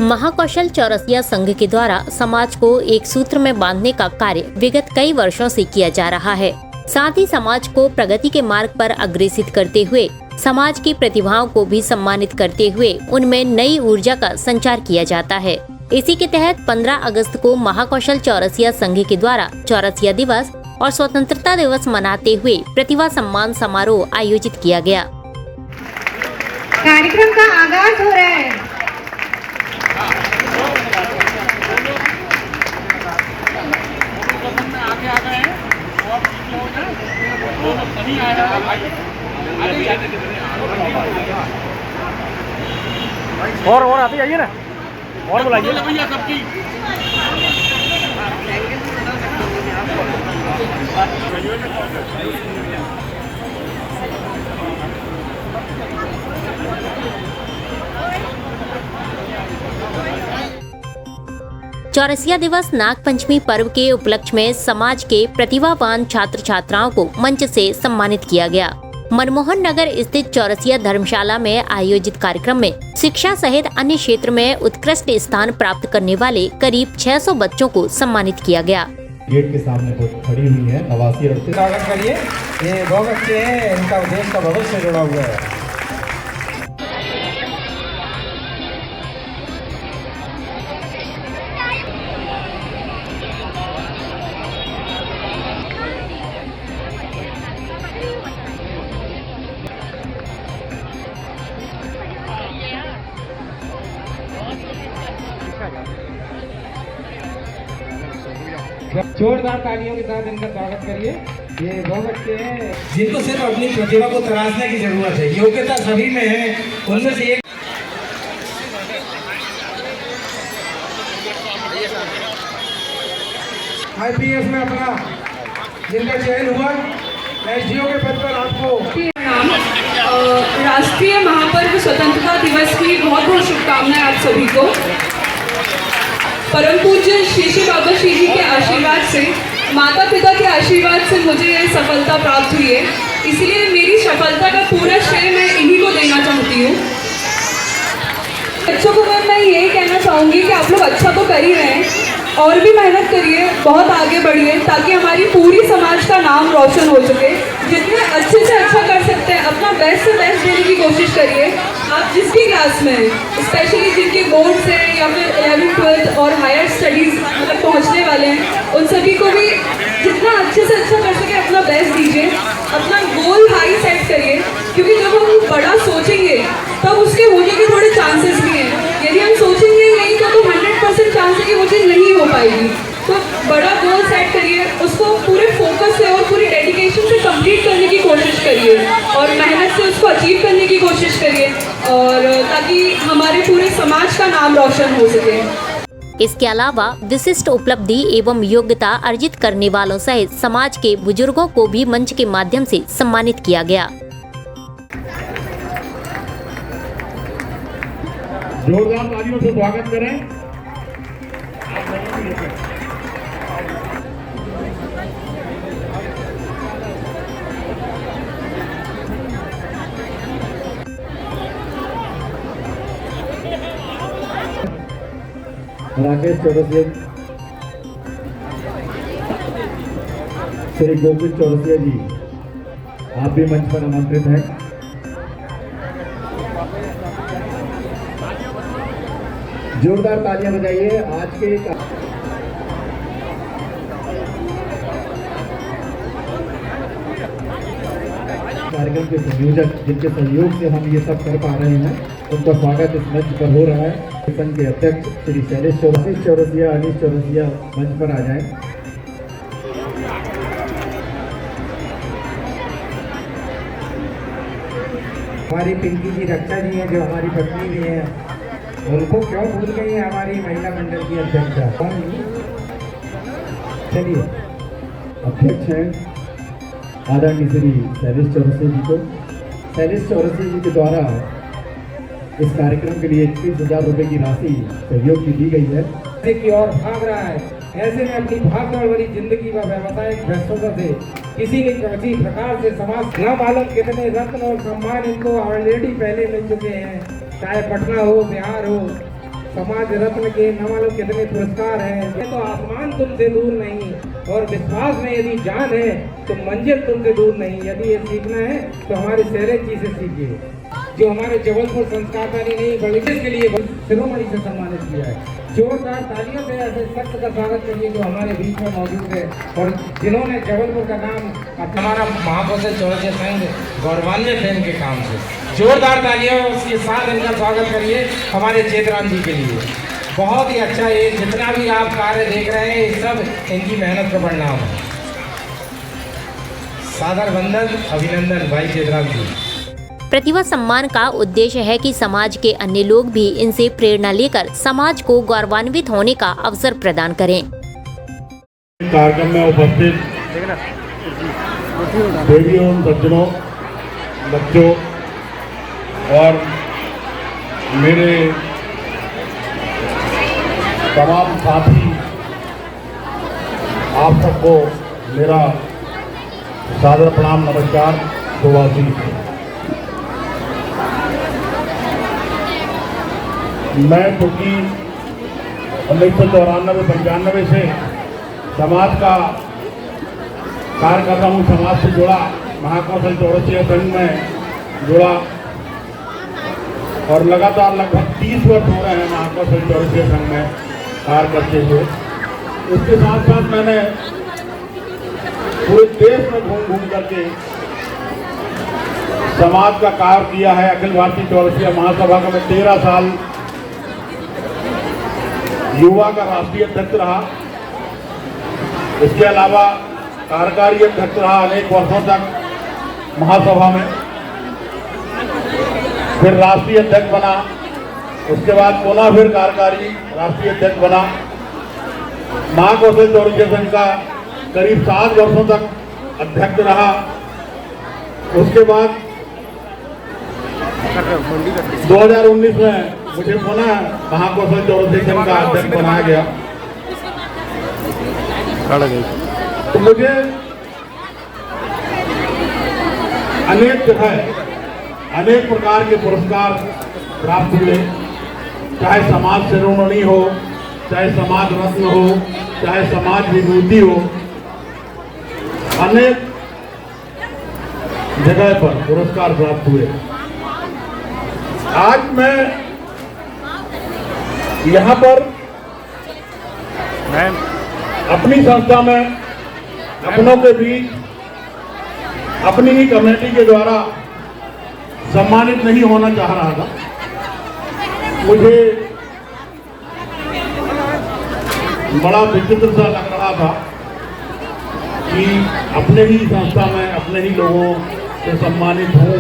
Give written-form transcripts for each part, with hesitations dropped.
महाकौशल चौरसिया संघ के द्वारा समाज को एक सूत्र में बांधने का कार्य विगत कई वर्षों से किया जा रहा है। साथ ही समाज को प्रगति के मार्ग पर अग्रेसित करते हुए समाज की प्रतिभाओं को भी सम्मानित करते हुए उनमें नई ऊर्जा का संचार किया जाता है। इसी के तहत 15 अगस्त को महाकौशल चौरसिया संघ के द्वारा चौरसिया दिवस और स्वतंत्रता दिवस मनाते हुए प्रतिभा सम्मान समारोह आयोजित किया गया। कार्यक्रम का आगाज हो रहा है। और आते जाइए ना, और बुलाइए भैया सबकी। चौरसिया दिवस नागपंचमी पर्व के उपलक्ष्य में समाज के प्रतिभावान छात्र छात्राओं को मंच से सम्मानित किया गया। मनमोहन नगर स्थित चौरसिया धर्मशाला में आयोजित कार्यक्रम में शिक्षा सहित अन्य क्षेत्र में उत्कृष्ट स्थान प्राप्त करने वाले करीब 600 बच्चों को सम्मानित किया गया। गेट के सामने खड़ी हुई है, आवासीय रखते स्वागत करिए। ये 2 बच्चे हैं, इनका देश का भविष्य जुड़ा हुआ है। जोरदार तालियों के साथ इनका स्वागत करिए। ये 2 बच्चे हैं जिनको सिर्फ अपनी प्रतिभा को तराशने की जरूरत है। योग्यता सभी में है, उनमें से एक IPS में अपना जिनका चयन हुआ, SDO के पद पर आपको राष्ट्रीय महापर्व स्वतंत्रता दिवस की बहुत बहुत शुभकामनाएं आप सभी को। परम पूज्य श्री श्री बाबा श्री जी के आशीर्वाद से, माता पिता के आशीर्वाद से मुझे ये सफलता प्राप्त हुई है। इसलिए मेरी सफलता का पूरा श्रेय मैं इन्हीं को देना चाहती हूँ। बच्चों को मैं ये कहना चाहूँगी कि आप लोग अच्छा तो कर ही रहे हैं, और भी मेहनत करिए, बहुत आगे बढ़िए, ताकि हमारी पूरी समाज का नाम रोशन हो सके। जितने अच्छे से अच्छा कर सकते हैं अपना बेस्ट से बेस्ट देने की कोशिश करिए। आप जिस भी क्लास में हैं, स्पेशली जिनके बोर्ड्स हैं या फिर 11th 12th और हायर स्टडीज़ मतलब पहुंचने वाले हैं, उन सभी को भी जितना अच्छे से अच्छा कर सके अपना बेस्ट दीजिए। अपना गोल हाई सेट करिए, क्योंकि जब हम बड़ा सोचेंगे तब उसके होने के थोड़े चांसेस भी हैं। यदि हम सोचेंगे नहीं तो 100% चांस है कि वो चीज़ नहीं हो पाएगी। तो बड़ा गोल सेट करिए, उसको पूरे फोकस से और पूरी डेडिकेशन से कंप्लीट करने की कोशिश करिए और मेहनत से उसको अचीव करने की कोशिश करिए, और ताकि हमारे पूरे समाज का नाम रोशन हो सके। इसके अलावा विशिष्ट उपलब्धि एवं योग्यता अर्जित करने वालों सहित समाज के बुजुर्गों को भी मंच के माध्यम से सम्मानित किया गया। जोरदार तालियों से स्वागत करें। राकेश चौरसिया, श्री गोविंद चौरसिया जी, आप भी मंच पर आमंत्रित हैं। जोरदार तालियां बजाइए। आज के कार्यक्रम के संयोजक जिनके सहयोग से हम ये सब कर पा रहे हैं, उनका स्वागत इस मंच पर हो रहा है। संघ के अध्यक्ष श्री शैलेश चौरसिया, अनीश चौरसिया मंच पर आ जाएं। हमारी पिंकी जी रक्षा जी हैं, जो हमारी पत्नी भी हैं, उनको क्यों भूल गई है हमारी महिला मंडल की अध्यक्षा। चलिए, अध्यक्ष हैं आदरणीय श्री शैलेश चौरसिया जी को। शैलेश चौरसिया जी के द्वारा इस कार्यक्रम के लिए 31,000 रुपये की राशि सहयोग की दी गई है। की ओर भाग रहा है, ऐसे में अपनी भागदौड़ भरी जिंदगी व व्यावसायिक व्यस्तता से किसी किसी प्रकार से समाज न मालूम कितने रत्न और सम्मान इनको ऑलरेडी पहले मिल चुके हैं। चाहे पटना हो, बिहार हो, समाज रत्न के न मालूम कितने पुरस्कार हैं। ये तो आसमान तुमसे दूर नहीं, और विश्वास में यदि जान है तो मंजिल तुमसे दूर नहीं। यदि ये सीखना है तो हमारे शहर जी से सीखिए, जो हमारे जबलपुर संस्कारधारी नहीं बल्कि के लिए शिरोमणि से सम्मानित किया है। जोरदार तालियों से ऐसे शख्स का स्वागत करिए जो हमारे बीच में मौजूद है और जिन्होंने जबलपुर का नाम हमारा महाकौशल चौरसिया संघ गौरवान्वित है इनके काम से। जोरदार तालियों के साथ इनका स्वागत करिए हमारे चेतराम जी के लिए। बहुत ही अच्छा, ये जितना भी आप कार्य देख रहे हैं ये सब इनकी मेहनत का परिणाम है। सादर वंदन, अभिनंदन भाई चेतराम जी। प्रतिभा सम्मान का उद्देश्य है कि समाज के अन्य लोग भी इनसे प्रेरणा लेकर समाज को गौरवान्वित होने का अवसर प्रदान करें। कार्यक्रम में उपस्थित देवियों, सज्जनों, बच्चों और मेरे तमाम साथी, आप सबको मेरा सादर प्रणाम, नमस्कार, शुभाशीष। मैं क्योंकि 1994-95 से समाज का कार्य करता हूँ, समाज से जुड़ा, महाकौशल चौरसिया संघ में जुड़ा और लगातार लगभग 30 वर्ष हो रहे हैं महाकौशल चौरसिया संघ में कार्य करते हुए। इसके साथ साथ मैंने पूरे देश में घूम करके समाज का कार्य किया है। अखिल भारतीय चौरसिया महासभा का मैं 13 साल युवा का राष्ट्रीय अध्यक्ष रहा। इसके अलावा कार्यकारी अध्यक्ष रहा अनेक वर्षों तक महासभा में, फिर राष्ट्रीय अध्यक्ष बना, उसके बाद पुनः फिर कार्यकारी राष्ट्रीय अध्यक्ष बना। महाकौशल चौरसिया संघ का करीब 7 वर्षों तक अध्यक्ष रहा। उसके बाद 2019 में मुझे पुनः महाकौशल चौरसिया संघ का अध्यक्ष बनाया गया। तो मुझे अनेक जगह अनेक प्रकार के पुरस्कार प्राप्त हुए, चाहे समाज शिरोमणि हो, चाहे समाज रत्न हो, चाहे समाज विभूति हो, अनेक जगह पर पुरस्कार प्राप्त हुए। आज मैं यहाँ पर अपनी संस्था में अपनों के बीच अपनी ही कमेटी के द्वारा सम्मानित नहीं होना चाह रहा था। मुझे बड़ा विचित्र सा लग रहा था कि अपने ही संस्था में अपने ही लोगों से सम्मानित हूँ,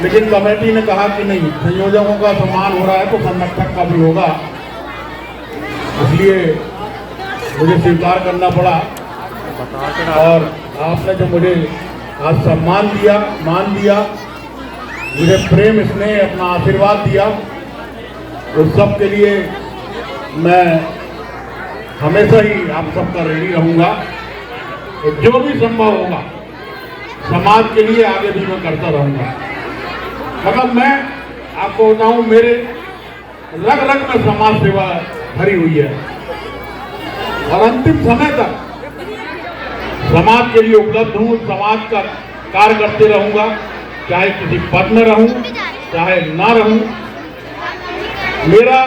लेकिन कमेटी ने कहा कि नहीं, संयोजकों का सम्मान हो रहा है तो संरक्षक का भी होगा, इसलिए मुझे स्वीकार करना पड़ा। और आपने जो मुझे आज सम्मान दिया, मान दिया, मुझे प्रेम स्नेह अपना आशीर्वाद दिया, उस सब के लिए मैं हमेशा ही आप सबका ऋणी रहूँगा। तो जो भी संभव होगा समाज के लिए आगे भी मैं करता रहूँगा। मतलब मैं आपको बताऊँ, मेरे रग रग में समाज सेवा भरी हुई है और अंतिम समय तक समाज के लिए उपलब्ध हूँ, समाज का कार्य करते रहूँगा, चाहे किसी पद में रहूँ चाहे ना रहूँ। मेरा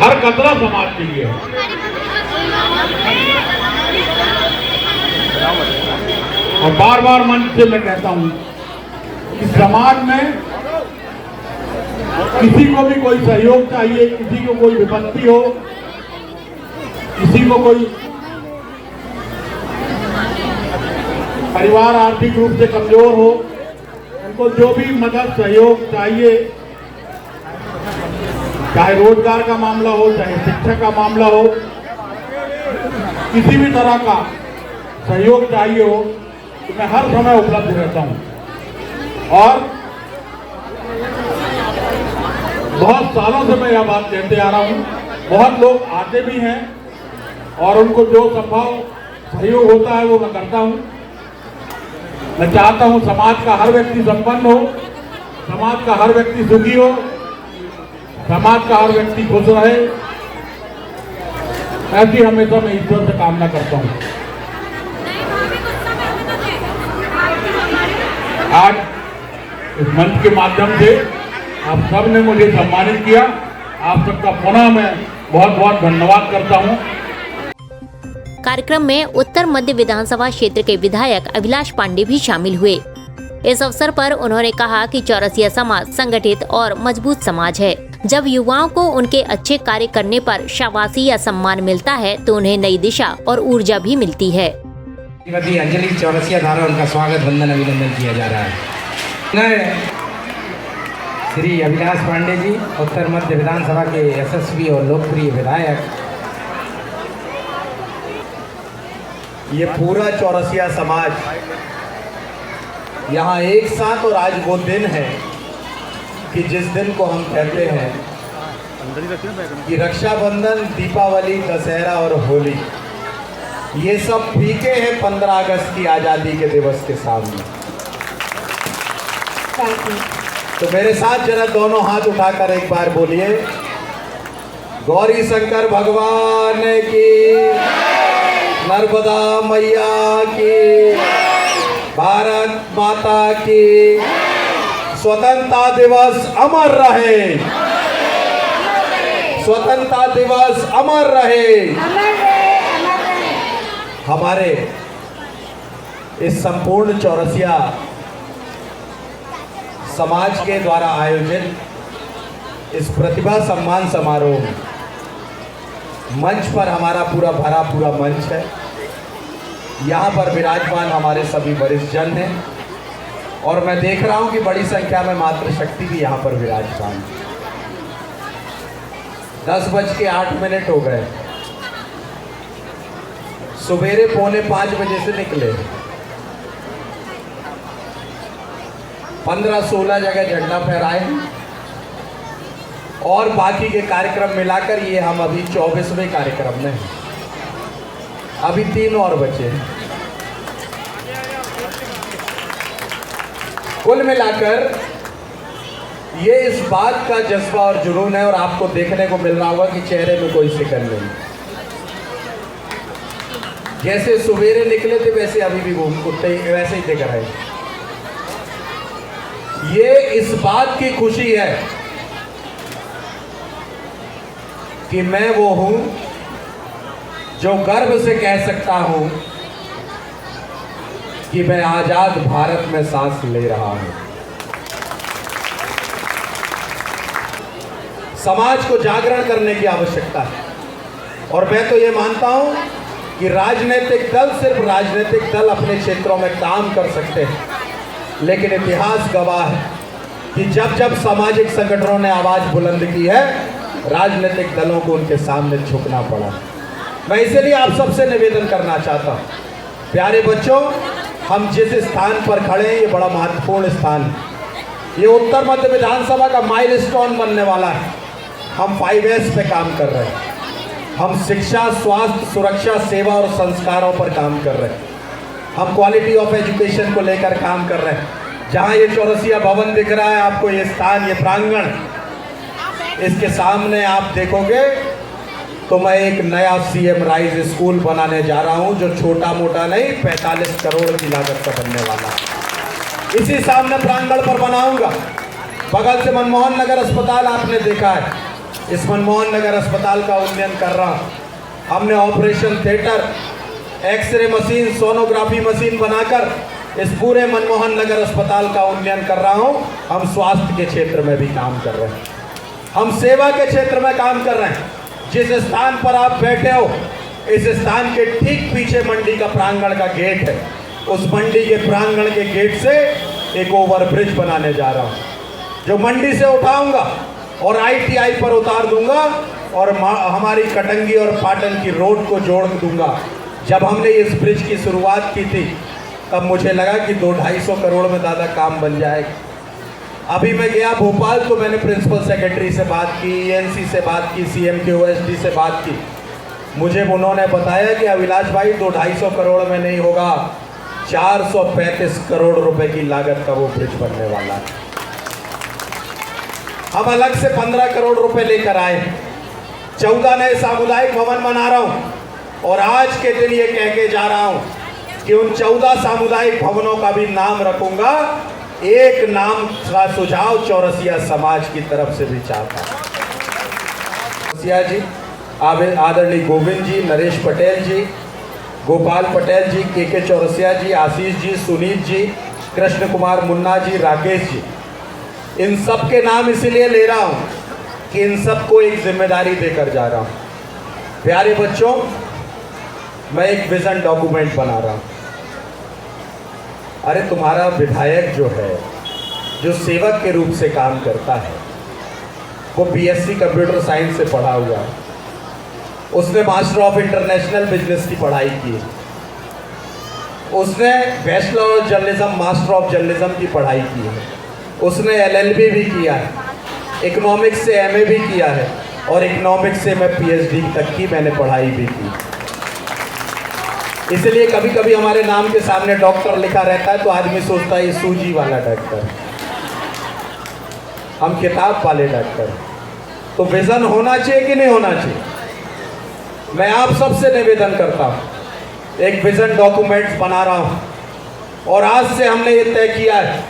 हर कतरा समाज के लिए है। और बार बार मंच से मैं कहता हूँ कि समाज में किसी को भी कोई सहयोग चाहिए, किसी को कोई विपत्ति हो, किसी को कोई परिवार आर्थिक रूप से कमजोर हो, उनको जो भी मदद सहयोग चाहिए, चाहे रोजगार का मामला हो, चाहे शिक्षा का मामला हो, किसी भी तरह का सहयोग चाहिए हो, तो मैं हर समय उपलब्ध रहता हूँ। और बहुत सालों से मैं यह बात कहते आ रहा हूँ, बहुत लोग आते भी हैं और उनको जो संभव सहयोग होता है वो मैं करता हूँ। मैं चाहता हूँ समाज का हर व्यक्ति संपन्न हो, समाज का हर व्यक्ति सुखी हो, समाज का हर व्यक्ति खुश रहे, ऐसी हमेशा मैं ईश्वर से कामना करता हूँ। आज इस मंच के माध्यम से आप सब ने मुझे सम्मानित किया। आप सबका पुनः मैं बहुत बहुत धन्यवाद करता हूँ। कार्यक्रम में उत्तर मध्य विधानसभा क्षेत्र के विधायक अभिलाष पांडे भी शामिल हुए। इस अवसर पर उन्होंने कहा कि चौरसिया समाज संगठित और मजबूत समाज है। जब युवाओं को उनके अच्छे कार्य करने पर शाबाशी या सम्मान मिलता है तो उन्हें नई दिशा और ऊर्जा भी मिलती है। श्रीमती अंजलि चौरसिया द्वारा उनका स्वागत वंदन अभिनंदन किया जा रहा है। श्री अभिलाष पांडे जी, उत्तर मध्य विधानसभा के यशस्वी और लोकप्रिय विधायक। ये पूरा चौरसिया समाज यहाँ एक साथ, और आज वो दिन है कि जिस दिन को हम कहते हैं कि रक्षाबंधन, दीपावली, दशहरा और होली, ये सब फीके हैं 15 अगस्त की आज़ादी के दिवस के सामने। तो मेरे साथ जरा दोनों हाथ उठाकर एक बार बोलिए, गौरी शंकर भगवान की, नर्मदा मैया की, भारत माता की, स्वतंत्रता दिवस अमर रहे, स्वतंत्रता दिवस अमर रहे। हमारे इस संपूर्ण चौरसिया समाज के द्वारा आयोजित इस प्रतिभा सम्मान समारोह में मंच पर हमारा पूरा मंच है। यहाँ पर विराजमान हमारे सभी वरिष्ठ जन हैं और मैं देख रहा हूँ कि बड़ी संख्या में मातृशक्ति भी यहाँ पर विराजमान है। 10:08 हो गए, सवेरे 4:45 बजे से निकले, 15-16 जगह झंडा फहराए और बाकी के कार्यक्रम मिलाकर ये हम अभी 24वें कार्यक्रम में हैं। अभी 3 और बचे हैं। कुल मिलाकर ये इस बात का जज्बा और जुनून है, और आपको देखने को मिल रहा होगा कि चेहरे में कोई सिकन नहीं। जैसे सवेरे निकले थे वैसे अभी भी घूमते वैसे ही दिख रहे हैं। ये इस बात की खुशी है कि मैं वो हूं जो गर्व से कह सकता हूं कि मैं आजाद भारत में सांस ले रहा हूं। समाज को जागरण करने की आवश्यकता है, और मैं तो ये मानता हूं कि राजनीतिक दल, सिर्फ राजनीतिक दल अपने क्षेत्रों में काम कर सकते हैं, लेकिन इतिहास गवाह है कि जब जब सामाजिक संगठनों ने आवाज़ बुलंद की है, राजनीतिक दलों को उनके सामने झुकना पड़ा। मैं इसलिए आप सबसे निवेदन करना चाहता हूँ, प्यारे बच्चों, हम जिस स्थान पर खड़े हैं ये बड़ा महत्वपूर्ण स्थान है। ये उत्तर मध्य विधानसभा का माइलस्टोन बनने वाला है। हम 5S पे काम कर रहे हैं। हम शिक्षा, स्वास्थ्य, सुरक्षा, सेवा और संस्कारों पर काम कर रहे हैं। हम क्वालिटी ऑफ एजुकेशन को लेकर काम कर रहे हैं। जहाँ ये चौरसिया भवन दिख रहा है आपको, ये स्थान, ये प्रांगण, इसके सामने आप देखोगे तो मैं एक नया CM राइज स्कूल बनाने जा रहा हूँ, जो छोटा मोटा नहीं, 45 करोड़ की लागत का बनने वाला है। इसी सामने प्रांगण पर बनाऊंगा। बगल से मनमोहन नगर अस्पताल आपने देखा है, इस मनमोहन नगर अस्पताल का उन्नयन कर रहा हूँ। हमने operation theatre, x-ray machine, sonography machine बनाकर इस पूरे मनमोहन नगर अस्पताल का उन्नयन कर रहा हूँ। हम स्वास्थ्य के क्षेत्र में भी काम कर रहे हैं, हम सेवा के क्षेत्र में काम कर रहे हैं। जिस स्थान पर आप बैठे हो, इस स्थान के ठीक पीछे मंडी का प्रांगण का गेट है। उस मंडी के प्रांगण के गेट से एक ओवरब्रिज बनाने जा रहा हूँ, जो मंडी से उठाऊंगा और ITI पर उतार दूंगा और हमारी कटंगी और पाटन की रोड को जोड़ दूंगा। जब हमने इस ब्रिज की शुरुआत की थी तब मुझे लगा कि 200-250 करोड़ में ज़्यादा काम बन जाएगा। अभी मैं गया भोपाल तो मैंने प्रिंसिपल सेक्रेटरी से बात की, ENC से बात की, CM के OSD से बात की। मुझे उन्होंने बताया कि अभिलाष भाई 200-250 करोड़ में नहीं होगा, 435 करोड़ रुपए की लागत का वो ब्रिज बनने वाला है। हम अलग से 15 करोड़ रुपए लेकर आए, 14 नए सामुदायिक भवन बना रहा हूं और आज के दिन ये कह के जा रहा हूं कि उन 14 सामुदायिक भवनों का भी नाम रखूंगा। एक नाम का सुझाव चौरसिया समाज की तरफ से भी चाहता हूं। चौरसिया जी, आदरणीय गोविंद जी, नरेश पटेल जी, गोपाल पटेल जी, के चौरसिया जी, आशीष जी, सुनीत जी, कृष्ण कुमार मुन्ना जी, राकेश जी, इन सब के नाम इसलिए ले रहा हूं कि इन सबको एक जिम्मेदारी देकर जा रहा हूं। प्यारे बच्चों, मैं एक विजन डॉक्यूमेंट बना रहा हूं। अरे तुम्हारा विधायक जो है, जो सेवक के रूप से काम करता है, वो बीएससी कंप्यूटर साइंस से पढ़ा हुआ है, उसने मास्टर ऑफ इंटरनेशनल बिजनेस की पढ़ाई की है, उसने bachelor of journalism, master of journalism की पढ़ाई की है, उसने एलएलबी भी किया है, इकोनॉमिक्स से एमए भी किया है और इकोनॉमिक्स से मैं पीएचडी तक की मैंने पढ़ाई भी की। इसलिए कभी कभी हमारे नाम के सामने डॉक्टर लिखा रहता है तो आदमी सोचता है ये सूजी वाला डॉक्टर, हम किताब वाले डॉक्टर। तो विजन होना चाहिए कि नहीं होना चाहिए? मैं आप सबसे निवेदन करता हूं, एक विजन डॉक्यूमेंट बना रहा हूं और आज से हमने ये तय किया है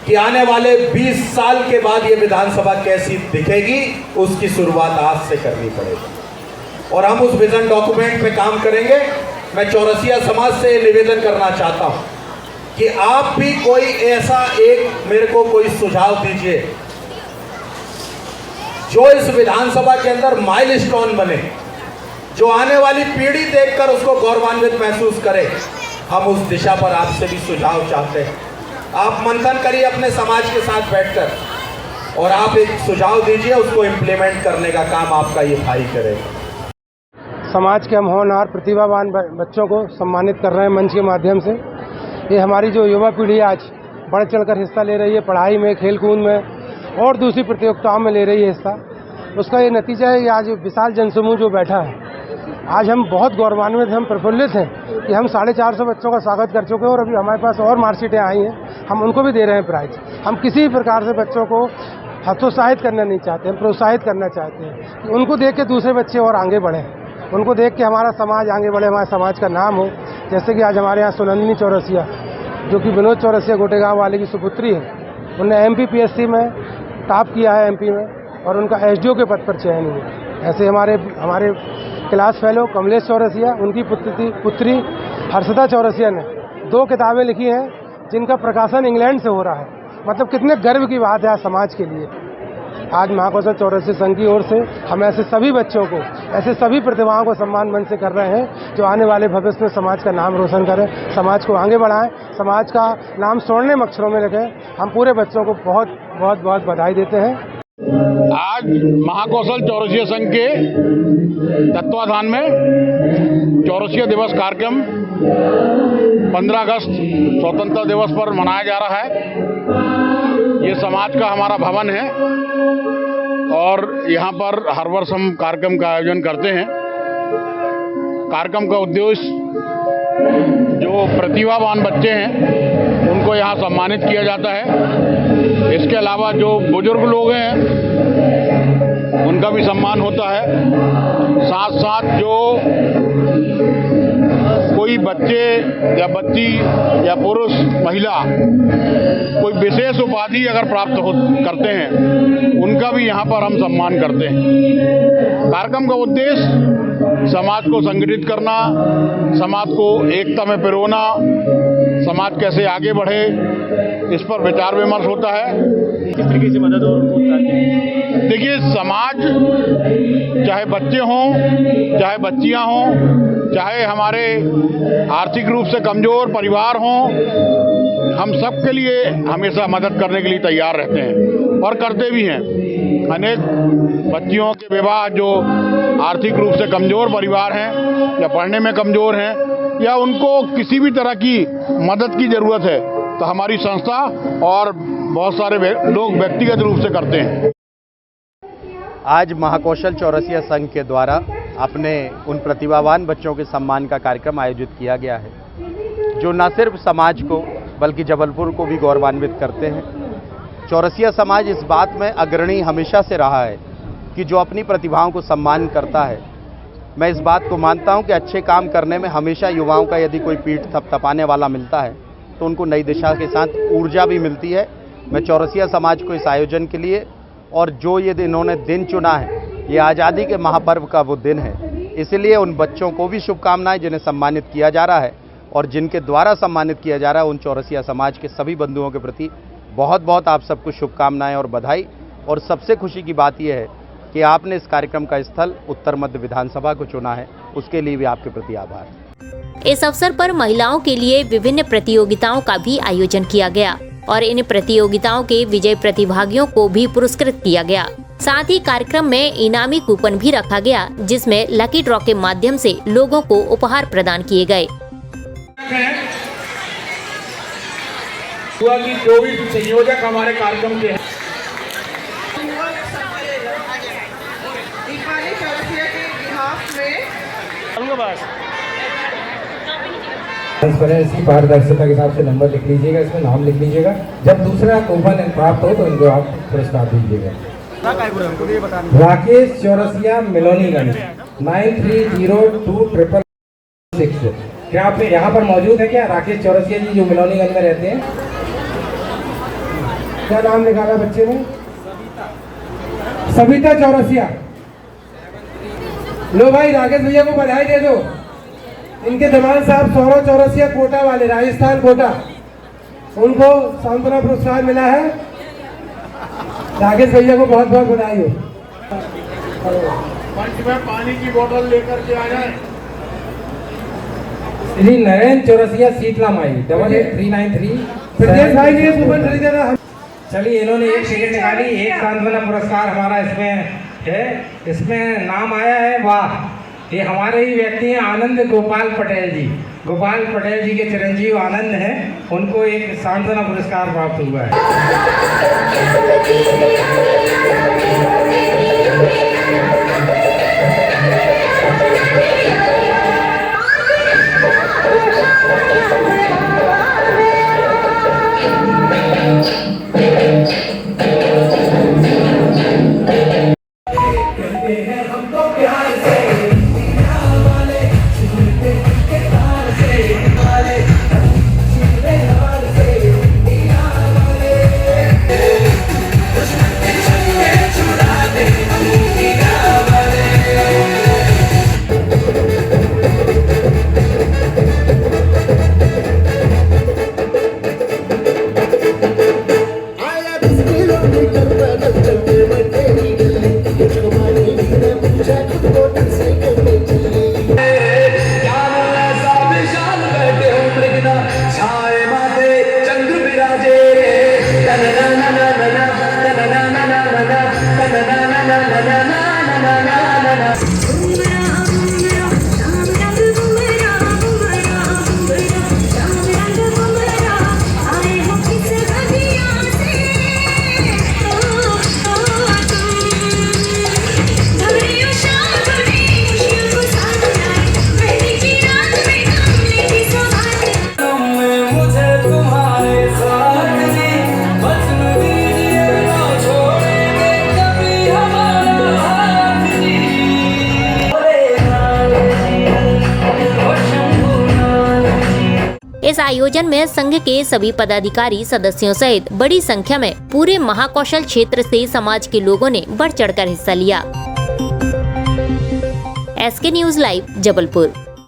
कि आने वाले 20 साल के बाद ये विधानसभा कैसी दिखेगी, उसकी शुरुआत आज से करनी पड़ेगी और हम उस विजन डॉक्यूमेंट पे काम करेंगे। मैं चौरसिया समाज से निवेदन करना चाहता हूं कि आप भी कोई ऐसा एक मेरे को कोई सुझाव दीजिए जो इस विधानसभा के अंदर माइलस्टोन बने, जो आने वाली पीढ़ी देखकर उसको गौरवान्वित महसूस करे। हम उस दिशा पर आपसे भी सुझाव चाहते हैं। आप मंथन करिए अपने समाज के साथ बैठकर और आप एक सुझाव दीजिए, उसको इम्प्लीमेंट करने का काम आपका ये भाई करेगा। समाज के हम होनहार प्रतिभावान बच्चों को सम्मानित कर रहे हैं मंच के माध्यम से। ये हमारी जो युवा पीढ़ी आज बढ़ चढ़कर हिस्सा ले रही है, पढ़ाई में, खेलकूद में और दूसरी प्रतियोगिताओं में ले रही है हिस्सा, उसका ये नतीजा है कि आज विशाल जनसमूह जो बैठा है, आज हम बहुत गौरवान्वित, हम प्रफुल्लित हैं कि हम 450 बच्चों का स्वागत कर चुके हैं और अभी हमारे पास और मार्कशीटें आई हैं, हम उनको भी दे रहे हैं प्राइज। हम किसी भी प्रकार से बच्चों को हतोत्साहित करना नहीं चाहते, हम प्रोत्साहित करना चाहते हैं कि उनको देख के दूसरे बच्चे और आगे बढ़ें, उनको देख के हमारा समाज आगे बढ़े, हमारे समाज का नाम हो। जैसे कि आज हमारे यहाँ सुनंदिनी चौरसिया, जो कि विनोद चौरसिया गोटेगांव वाले की सुपुत्री है, उन्होंने MPPSC में टॉप किया है MP में और उनका SDO के पद पर चयन हुआ। ऐसे हमारे क्लास फेलो कमलेश चौरसिया, उनकी पुत्री हर्षदा चौरसिया ने 2 किताबें लिखी हैं जिनका प्रकाशन इंग्लैंड से हो रहा है। मतलब कितने गर्व की बात है आज समाज के लिए। आज महाकौशल चौरसिया संघ की ओर से हम ऐसे सभी बच्चों को, ऐसे सभी प्रतिभाओं को सम्मान मन से कर रहे हैं जो आने वाले भविष्य में समाज का नाम रोशन करें, समाज को आगे बढ़ाएं, समाज का नाम स्वर्णिम अक्षरों में लिखें। हम पूरे बच्चों को बहुत बहुत बहुत बधाई देते हैं। आज महाकौशल चौरसिया संघ के तत्वाधान में चौरसिया दिवस कार्यक्रम 15 अगस्त स्वतंत्रता दिवस पर मनाया जा रहा है। ये समाज का हमारा भवन है और यहाँ पर हर वर्ष हम कार्यक्रम का आयोजन करते हैं। कार्यक्रम का उद्देश्य जो प्रतिभावान बच्चे हैं उनको यहाँ सम्मानित किया जाता है। इसके अलावा जो बुजुर्ग लोग हैं उनका भी सम्मान होता है। साथ साथ जो कोई बच्चे या बच्ची या पुरुष महिला कोई विशेष उपाधि अगर प्राप्त करते हैं उनका भी यहाँ पर हम सम्मान करते हैं। कार्यक्रम का उद्देश्य समाज को संगठित करना, समाज को एकता में पिरोना, समाज कैसे आगे बढ़े, इस पर विचार विमर्श होता है। किस तरीके से मदद और देखिए, समाज चाहे बच्चे हों, चाहे बच्चियां हों, चाहे हमारे आर्थिक रूप से कमजोर परिवार हों, हम सब के लिए हमेशा मदद करने के लिए तैयार रहते हैं और करते भी हैं। अनेक बच्चियों के विवाह जो आर्थिक रूप से कमजोर परिवार हैं या पढ़ने में कमजोर हैं या उनको किसी भी तरह की मदद की ज़रूरत है तो हमारी संस्था और बहुत सारे लोग व्यक्तिगत रूप से करते हैं। आज महाकौशल चौरसिया संघ के द्वारा अपने उन प्रतिभावान बच्चों के सम्मान का कार्यक्रम आयोजित किया गया है जो न सिर्फ समाज को बल्कि जबलपुर को भी गौरवान्वित करते हैं। चौरसिया समाज इस बात में अग्रणी हमेशा से रहा है कि जो अपनी प्रतिभाओं को सम्मान करता है। मैं इस बात को मानता हूं कि अच्छे काम करने में हमेशा युवाओं का यदि कोई पीठ थपथपाने वाला मिलता है तो उनको नई दिशा के साथ ऊर्जा भी मिलती है। मैं चौरसिया समाज को इस आयोजन के लिए और जो ये इन्होंने दिन चुना है, ये आज़ादी के महापर्व का वो दिन है, इसलिए उन बच्चों को भी शुभकामनाएं जिन्हें सम्मानित किया जा रहा है और जिनके द्वारा सम्मानित किया जा रहा है, उन चौरसिया समाज के सभी बंधुओं के प्रति बहुत बहुत आप सबको शुभकामनाएं और बधाई। और सबसे खुशी की बात यह है कि आपने इस कार्यक्रम का स्थल उत्तर मध्य विधानसभा को चुना है, उसके लिए भी आपके प्रति आभार। इस अवसर पर महिलाओं के लिए विभिन्न प्रतियोगिताओं का भी आयोजन किया गया और इन प्रतियोगिताओं के विजय प्रतिभागियों को भी पुरस्कृत किया गया। साथ ही कार्यक्रम में इनामी कूपन भी रखा गया, जिसमें लकी ड्रॉ के माध्यम से लोगों को उपहार प्रदान किए गए। हुआ कि जो भी संयोजक हमारे कार्यक्रम के हैं, ट्रांसपेरेंसी पारदर्शिता के हिसाब से नंबर लिख लीजिएगा, इसमें नाम लिख लीजिएगा। जब दूसरा कूपन प्राप्त हो तो इनको आप पुरस्कार दीजिएगा। राकेश चौरसिया मिलोनीगंज 930266। क्या आप यहाँ पर मौजूद है क्या राकेश चौरसिया जी जो मिलोनीगंज में रहते हैं? क्या नाम निकाला बच्चे ने? सविता चौरसिया। लो भाई राकेश भैया को बधाई दे दो। इनके दमाद साहब सौरव चौरसिया कोटा वाले, राजस्थान कोटा, उनको सांत्वना पुरस्कार मिला है। राकेश भैया को बहुत बहुत बधाई हो। मंच में पानी की बोतल लेकर के आ जाए। श्री नरेंद्र चौरसिया शीतला माई 88393। प्रदेश भाई ने कूपन खरीदा था। चलिए इन्होंने एक टिकट निकाली, एक सांत्वना पुरस्कार हमारा इसमें है। इसमें नाम आया है, वाह, ये हमारे ही व्यक्ति हैं आनंद गोपाल पटेल जी। गोपाल पटेल जी के चिरंजीव आनंद हैं, उनको एक सांत्वना पुरस्कार प्राप्त हुआ है। इस आयोजन में संघ के सभी पदाधिकारी सदस्यों सहित बड़ी संख्या में पूरे महाकौशल क्षेत्र से समाज के लोगों ने बढ़ चढ़कर हिस्सा लिया। SK news live, Jabalpur.